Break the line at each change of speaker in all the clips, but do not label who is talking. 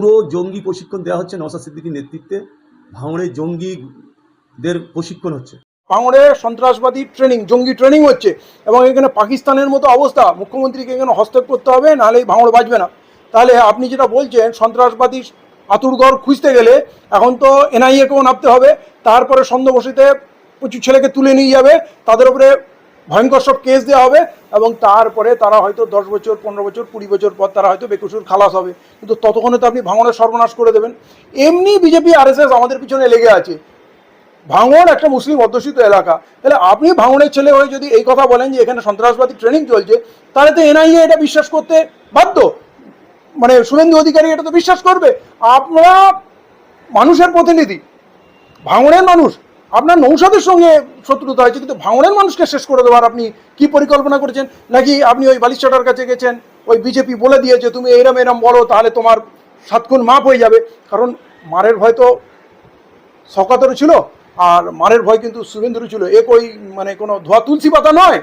পুরো জঙ্গি প্রশিক্ষণ দেওয়া হচ্ছে নওশাদ সিদ্দিকীর নেতৃত্বে। ভাঙড়ে জঙ্গিদের প্রশিক্ষণ হচ্ছে,
ভাঙড়ে সন্ত্রাসবাদী ট্রেনিং, জঙ্গি ট্রেনিং হচ্ছে, এবং এখানে পাকিস্তানের মতো অবস্থা। মুখ্যমন্ত্রীকে এখানে হস্তক্ষেপ করতে হবে, নাহলে এই ভাঙড় বাঁচবে না। তাহলে আপনি যেটা বলছেন সন্ত্রাসবাদী আতুরঘর খুঁজতে গেলে এখন তো এনআইএকেও নামতে হবে, তারপরে সন্দেহবশীতে প্রচুর ছেলেকে তুলে নিয়ে যাবে, তাদের উপরে ভয়ঙ্কর সব কেস দেওয়া হবে, এবং তারপরে তারা হয়তো 10 বছর 15 বছর 20 বছর পর তারা হয়তো বেকসুর খালাস হবে। কিন্তু ততক্ষণে তো আপনি ভাঙড়ের সর্বনাশ করে দেবেন। এমনি বিজেপি আরএসএস আমাদের পিছনে লেগে আছে। ভাঙড় একটা মুসলিম অধ্যুষিত এলাকা, তাহলে আপনি ভাঙড়ের ছেলে হয়ে যদি এই কথা বলেন যে এখানে সন্ত্রাসবাদী ট্রেনিং চলছে, তাহলে তো এনআইএ এটা বিশ্বাস করতে বাধ্য, মানে শুভেন্দু অধিকারী এটা তো বিশ্বাস করবে। আপনারা মানুষের প্রতিনিধি, ভাঙড়ের মানুষ, আপনার নৌসাদের সঙ্গে শত্রুতা হয়েছে, কিন্তু ভাঙড়ের মানুষকে শেষ করে দেওয়ার আপনি কি পরিকল্পনা করেছেন? নাকি আপনি ওই বালিশাটার কাছে গেছেন, ওই বিজেপি বলে দিয়েছে তুমি এইরম এরম বলো তাহলে তোমার 7 খুন মাপ হয়ে যাবে? কারণ মারের ভয় তো শওকতেরও ছিল, আর মারের ভয় কিন্তু শুভেন্দুরও ছিল। এক ওই মানে কোনো ধোয়া তুলসী পাতা নয়।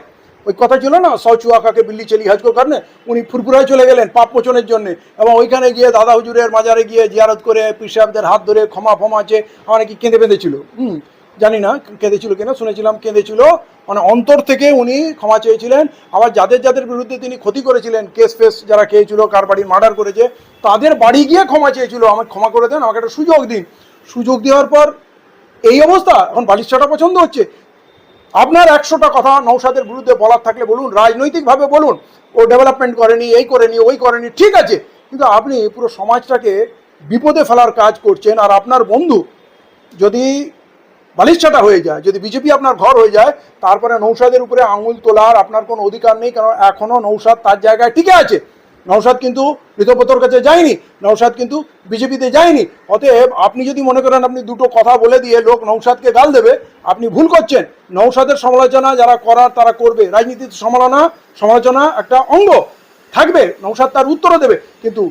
ওই কথা ছিল না, সচুয়া কাকে বিল্লি চলি হাজকো কারণে, উনি ফুরফুরায় চলে গেলেন পাপ মোচনের জন্য, এবং ওইখানে গিয়ে দাদা হুজুরের মাজারে গিয়ে জিয়ারত করে পীর সাহেবদের হাত ধরে ক্ষমা ফমাছে, আমার কি কেঁদে বেঁধেছিল। জানি না কেঁদেছিল কিনা, শুনেছিলাম কেঁদেছিল, মানে অন্তর থেকে উনি ক্ষমা চেয়েছিলেন। আবার যাদের যাদের বিরুদ্ধে তিনি ক্ষতি করেছিলেন, কেস ফেস যারা খেয়েছিল, কার বাড়ি মার্ডার করেছে, তাদের বাড়ি গিয়ে ক্ষমা চেয়েছিল, আমাকে ক্ষমা করে দেন, আমাকে একটা সুযোগ দিন। সুযোগ দেওয়ার পর এই অবস্থা। এখন বালিশাটা পছন্দ হচ্ছে। আপনার 100টা কথা নওশাদের বিরুদ্ধে বলার থাকলে বলুন, রাজনৈতিকভাবে বলুন, ও ডেভেলপমেন্ট করেনি, এই করেনি, ওই করেনি, ঠিক আছে, কিন্তু আপনি পুরো সমাজটাকে বিপদে ফেলার কাজ করছেন। আর আপনার বন্ধু যদি বালিশাটা হয়ে যায়, যদি বিজেপি আপনার ঘর হয়ে যায়, তারপরে নওশাদের উপরে আঙুল তোলার আপনার কোনো অধিকার নেই, কারণ এখনও নওশাদ তার জায়গায় টিকে আছে। নওশাদ কিন্তু ঋতব্রতর কাছে যায়নি, নওশাদ কিন্তু বিজেপিতে যায়নি। অতএব আপনি যদি মনে করেন আপনি দুটো কথা বলে দিয়ে লোক নওশাদকে গাল দেবে, আপনি ভুল করছেন। নওশাদের সমালোচনা যারা করার তারা করবে, রাজনীতির সমালোচনা একটা অঙ্গ থাকবে, নওশাদ তার উত্তরও দেবে। কিন্তু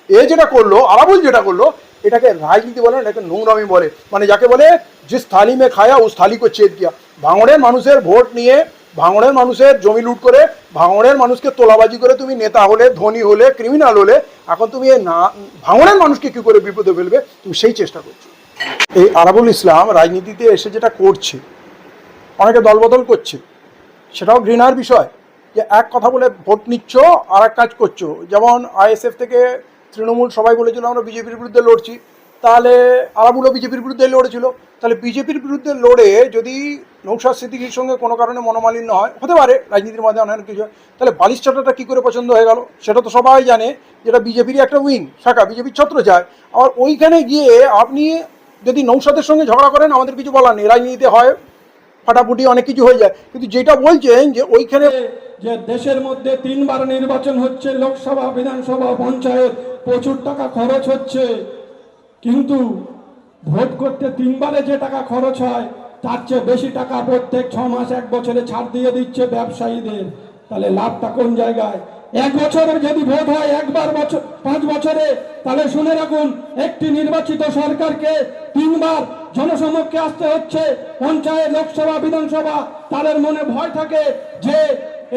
এ যেটা করলো, আরাবুল যেটা করলো, এটাকে রাজনীতি বলে না, এটাকে নোংরামি বলে। মানে যাকে বলে জিস থালি মে খায়া উস থালি কো ছেদ দিয়া। ভাঙড়ের মানুষের ভোট নিয়ে, ভাঙড়ের মানুষের জমি লুট করে, ভাঙড়ের মানুষকে তোলাবাজি করে তুমি নেতা হলে, ধনী হলে, ক্রিমিনাল হলে, এখন তুমি না ভাঙড়ের মানুষকে কী করে বিপদে ফেলবে, তুমি সেই চেষ্টা করছো। এই আরাবুল ইসলাম রাজনীতিতে এসে যেটা করছে, অনেকে দলবদল করছে, সেটাও ঘৃণার বিষয়। যে এক কথা বলে ভোট নিচ্ছ, আর এক কাজ করছো। যেমন আইএসএফ থেকে তৃণমূল সবাই বলেছিল আমরা বিজেপির বিরুদ্ধে লড়ছি, তাহলে আরাবুলও বিজেপির বিরুদ্ধে লড়েছিল। তাহলে বিজেপির বিরুদ্ধে লড়ে যদি নওশাদ সিদ্দিকীর সঙ্গে কোনো কারণে মনোমালিন্য হয়, হতে পারে রাজনীতির মধ্যে অনেক কিছু, তাহলে বালিশাটাটা কী করে পছন্দ হয়ে গেল? সেটা তো সবাই জানে, যেটা বিজেপিরই একটা উইং শাখা, বিজেপির ছত্র চায়। আর ওইখানে গিয়ে আপনি যদি নওশাদের সঙ্গে ঝগড়া করেন, আমাদের কিছু বলার নেই, রাজনীতিতে হয় ফাটাফুটি অনেক কিছু হয়ে যায়। কিন্তু যেটা বলছেন যে ওইখানে
যে দেশের মধ্যে 3বার নির্বাচন হচ্ছে, লোকসভা, বিধানসভা, পঞ্চায়েত, প্রচুর টাকা খরচ হচ্ছে, কিন্তু ভোট করতে 3বারে যে টাকা খরচ হয় তার চেয়ে বেশি টাকা প্রত্যেক 6 মাস 1 বছরে ছাড় দিয়ে দিচ্ছে ব্যবসায়ীদের। তাহলে লাভটা কোন জায়গায়? 1 বছরে যদি ভোট হয়, 5 বছরে, তাহলে শুনে রাখুন, একটি নির্বাচিত সরকারকে 3বার জনসমক্ষে আসতে হচ্ছে, পঞ্চায়েত, লোকসভা, বিধানসভা। তাদের মনে ভয় থাকে যে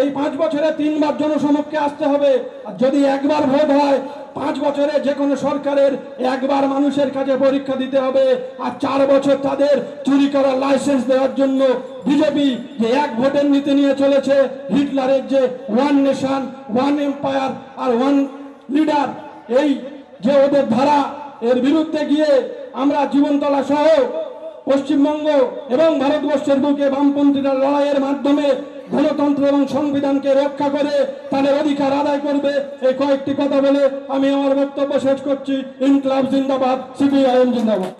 এই 5 বছরে 3বার জনসমক্ষে আসতে হবে। আর যদি 1বার ভোট হয়, 5 বছরে যে কোনো সরকারের 1বার মানুষের কাছে পরীক্ষা দিতে হবে। আর 4 বছর তাদের চুরি করার লাইসেন্স দেওয়ার জন্য বিজেপি যে 1 ভোটের নীতি নিয়ে চলেছে, হিটলারের যে 1 নেশন 1 এম্পায়ার আর 1 লিডার, এই যে ওদের ধারা, এর বিরুদ্ধে গিয়ে আমরা জীবনতলা সহ পশ্চিমবঙ্গ এবং ভারতবর্ষের বুকে বামপন্থীরা লড়াইয়ের মাধ্যমে গণতন্ত্র এবং সংবিধানকে রক্ষা করে তাদের অধিকার আদায় করবে। এই কয়েকটি কথা বলে আমি আমার বক্তব্য শেষ করছি। ইনকলাব জিন্দাবাদ, সিপিআইএম জিন্দাবাদ।